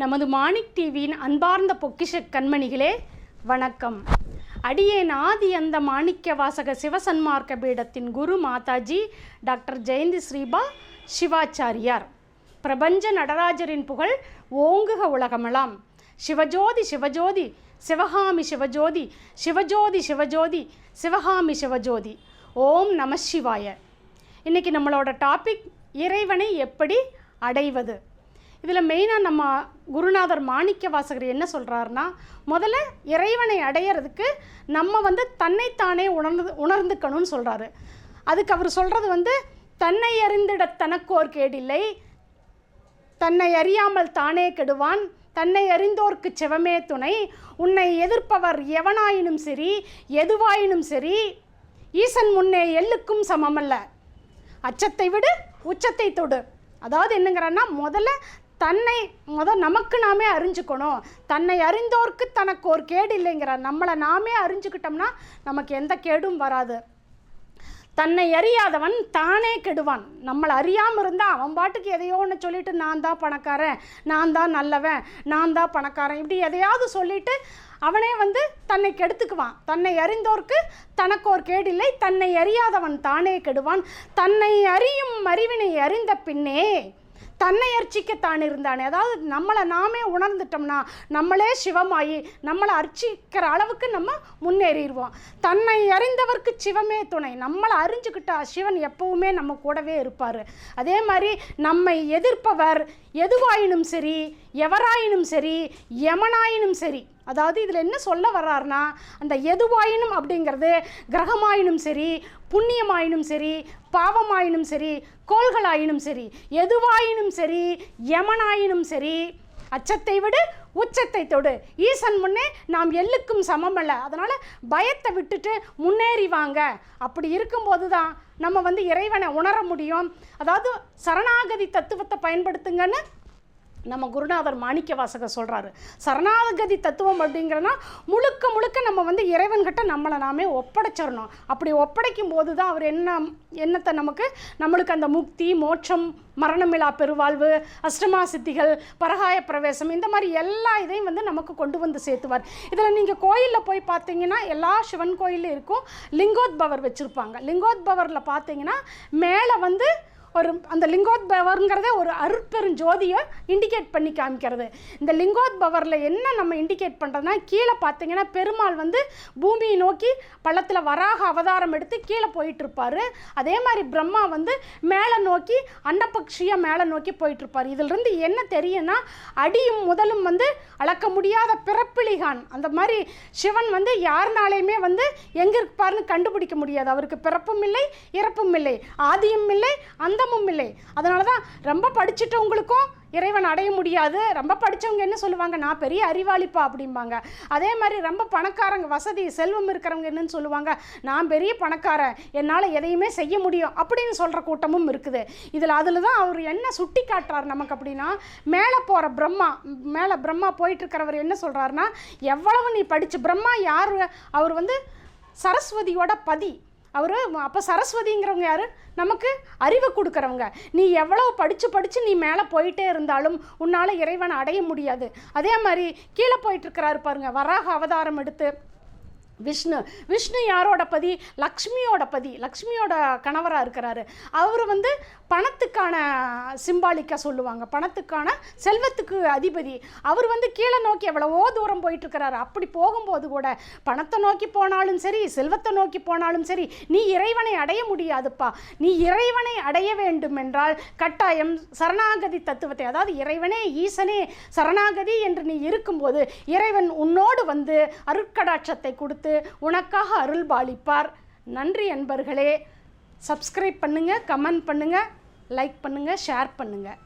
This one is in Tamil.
நமது மாணிக் டிவியின் அன்பார்ந்த பொக்கிஷ கண்மணிகளே வணக்கம். அடியேன் ஆதி அந்த மாணிக்க வாசக சிவசன்மார்க்க பீடத்தின் குரு மாதாஜி டாக்டர் ஜெயந்தி ஸ்ரீபா சிவாச்சாரியார். பிரபஞ்ச நடராஜரின் புகழ் ஓங்குக உலகமெல்லாம். சிவஜோதி சிவஜோதி சிவகாமி சிவஜோதி சிவஜோதி சிவஜோதி சிவகாமி சிவஜோதி. ஓம் நம சிவாய. இன்றைக்கி நம்மளோட டாபிக் இறைவனை எப்படி அடைவது. இதில் மெயினாக நம்ம குருநாதர் மாணிக்க வாசகர் என்ன சொல்கிறாருன்னா, முதல்ல இறைவனை அடையிறதுக்கு நம்ம தன்னைத்தானே உணர்ந்துக்கணும்னு சொல்கிறாரு. அதுக்கு அவர் சொல்கிறது தன்னை அறிந்திட தனக்கோர் கேடில்லை, தன்னை அறியாமல் தானே கெடுவான், தன்னை அறிந்தோர்க்கு சிவமே துணை, உன்னை எதிர்ப்பவர் எவனாயினும் சரி எதுவாயினும் சரி ஈசன் முன்னே எள்ளுக்கும் சமமல்ல, அச்சத்தை விடு உச்சத்தை தொடு. அதாவது என்னங்கிறன்னா, தன்னை நமக்கு நாமே அறிஞ்சுக்கணும். தன்னை அறிந்தோர்க்கு தனக்கு ஒரு கேடு இல்லைங்கிற நம்மளை நாமே அறிஞ்சுக்கிட்டோம்னா நமக்கு எந்த கேடும் வராது. தன்னை அறியாதவன் தானே கெடுவான். நம்மளை அறியாமல் இருந்தால் அவன் பாட்டுக்கு எதையோ ஒன்று சொல்லிவிட்டு நான் தான் பணக்காரன், நான் தான் நல்லவன், நான் தான் பணக்காரன், இப்படி எதையாவது சொல்லிவிட்டு அவனே தன்னை கெடுத்துக்குவான். தன்னை அறிந்தோர்க்கு தனக்கு ஒரு கேடில்லை, தன்னை அறியாதவன் தானே கெடுவான். தன்னை அறியும் அறிவினை அறிந்த பின்னே தன்னை அர்ச்சிக்கத்தான் இருந்தானே. அதாவது நம்மளை நாமே உணர்ந்துட்டோம்னா நம்மளே சிவமாயி நம்மளை அர்ச்சிக்கிற அளவுக்கு நம்ம முன்னேறிடுவோம். தன்னை அறிந்தவர்க்கு சிவமே துணை. நம்மளை அறிஞ்சுக்கிட்டா சிவன் எப்பவுமே நம்ம கூடவே இருப்பார். அதே மாதிரி நம்மை எதிர்ப்பவர் எதுவாயினும் சரி எவராயினும் சரி யமனாயினும் சரி. அதாவது இதில் என்ன சொல்ல வர்றாருன்னா, அந்த எதுவாயினும் அப்படிங்கிறது கிரகமாயினும் சரி புண்ணியமாயினும் சரி பாவமாயினும் சரி கோள்களாயினும் சரி எதுவாயினும் சரி யமனாயினும் சரி அச்சத்தை விடு உச்சத்தை தொடு, ஈசன் முன்னே நாம் எள்ளுக்கும் சமமல்ல. அதனால் பயத்தை விட்டுட்டு முன்னேறி வாங்க. அப்படி இருக்கும்போது தான் நம்ம இறைவனை உணர முடியும். அதாவது சரணாகதி தத்துவத்தை பயன்படுத்துங்கன்னு நம்ம குருநாதர் மாணிக்க வாசகர் சொல்கிறாரு. சரணாகதி தத்துவம் அப்படிங்கிறனா முழுக்க முழுக்க நம்ம இறைவன்கிட்ட நம்மளை நாமே ஒப்படைச்சிடணும். அப்படி ஒப்படைக்கும் போது தான் அவர் என்னத்தை நம்மளுக்கு அந்த முக்தி மோட்சம் மரணமில்லா பெருவாழ்வு அஷ்டமா சித்திகள் பரகாய பிரவேசம் இந்த மாதிரி எல்லா இதையும் நமக்கு கொண்டு சேர்த்துவார். இதில் நீங்கள் கோயிலில் போய் பார்த்தீங்கன்னா எல்லா சிவன் கோயிலும் இருக்கும், லிங்கோத்பவர் வச்சுருப்பாங்க. லிங்கோத்பவரில் பார்த்தீங்கன்னா மேலே ஒரு அந்த லிங்கோத்பவருங்கிறத ஒரு அருட்பெருஞ்சோதியை இண்டிகேட் பண்ணி காமிக்கிறது. இந்த லிங்கோத்பவரில் என்ன நம்ம இண்டிகேட் பண்ணுறதுனா, கீழே பார்த்தீங்கன்னா பெருமாள் பூமியை நோக்கி பள்ளத்தில் வராக அவதாரம் எடுத்து கீழே போயிட்டுருப்பார். அதே மாதிரி பிரம்மா மேலே நோக்கி அன்னபக்ஷியாக மேலே நோக்கி போயிட்டுருப்பார். இதிலிருந்து என்ன தெரியும்னா, அடியும் முதலும் அளக்க முடியாத பிறப்பிலிகான். அந்த மாதிரி சிவன் யாருனாலையுமே எங்கே இருப்பார்னு கண்டுபிடிக்க முடியாது. அவருக்கு பிறப்பும் இல்லை இறப்பும் இல்லை, ஆதியும் இல்லை அந்தமும் இல்லை. அதனால தான் ரொம்ப படிச்சுட்டவங்களுக்கும் இறைவன் அடைய முடியாது. ரொம்ப படித்தவங்க என்ன சொல்லுவாங்க, நான் பெரிய அறிவாளிப்பா அப்படிம்பாங்க. அதே மாதிரி ரொம்ப பணக்காரங்க வசதி செல்வம் இருக்கிறவங்க என்னன்னு சொல்லுவாங்க, நான் பெரிய பணக்காரன் என்னால் எதையுமே செய்ய முடியும் அப்படின்னு சொல்கிற கூட்டமும் இருக்குது. அதில் தான் அவர் என்ன சுட்டி காட்டுறார் நமக்கு அப்படின்னா, மேலே போகிற மேலே பிரம்மா போயிட்டுருக்கிறவர் என்ன சொல்கிறாருன்னா, எவ்வளவு நீ படித்து பிரம்மா யார், அவர் சரஸ்வதியோட பதி. அவர் அப்போ சரஸ்வதிங்கிறவங்க யார், நமக்கு அறிவை கொடுக்குறவங்க. நீ எவ்வளோ படித்து நீ மேலே போயிட்டே இருந்தாலும் உன்னால் இறைவனை அடைய முடியாது. அதே மாதிரி கீழே போயிட்டுருக்கிறாரு பாருங்கள், வராக அவதாரம் எடுத்து விஷ்ணு யாரோட பதி, லக்ஷ்மியோட பதி, லக்ஷ்மியோட கணவராக இருக்கிறாரு. அவர் பணத்துக்கான சிம்பாலிக்காக சொல்லுவாங்க, பணத்துக்கான செல்வத்துக்கு அதிபதி. அவர் கீழே நோக்கி எவ்வளவோ தூரம் போயிட்டுருக்கிறாரு. அப்படி போகும்போது கூட பணத்தை நோக்கி போனாலும் சரி செல்வத்தை நோக்கி போனாலும் சரி நீ இறைவனை அடைய முடியாதுப்பா. நீ இறைவனை அடைய வேண்டும் என்றால் கட்டாயம் சரணாகதி தத்துவத்தை, அதாவது இறைவனே ஈசனே சரணாகதி என்று நீ இருக்கும்போது இறைவன் உன்னோடு அருட்கடாட்சத்தை கொடுத்து உனக்காக அருள் பாலிப்பார். நன்றி அன்பர்களே. சப்ஸ்கிரைப் பண்ணுங்கள், கமெண்ட் பண்ணுங்கள், லைக் பண்ணுங்கள், ஷேர் பண்ணுங்கள்.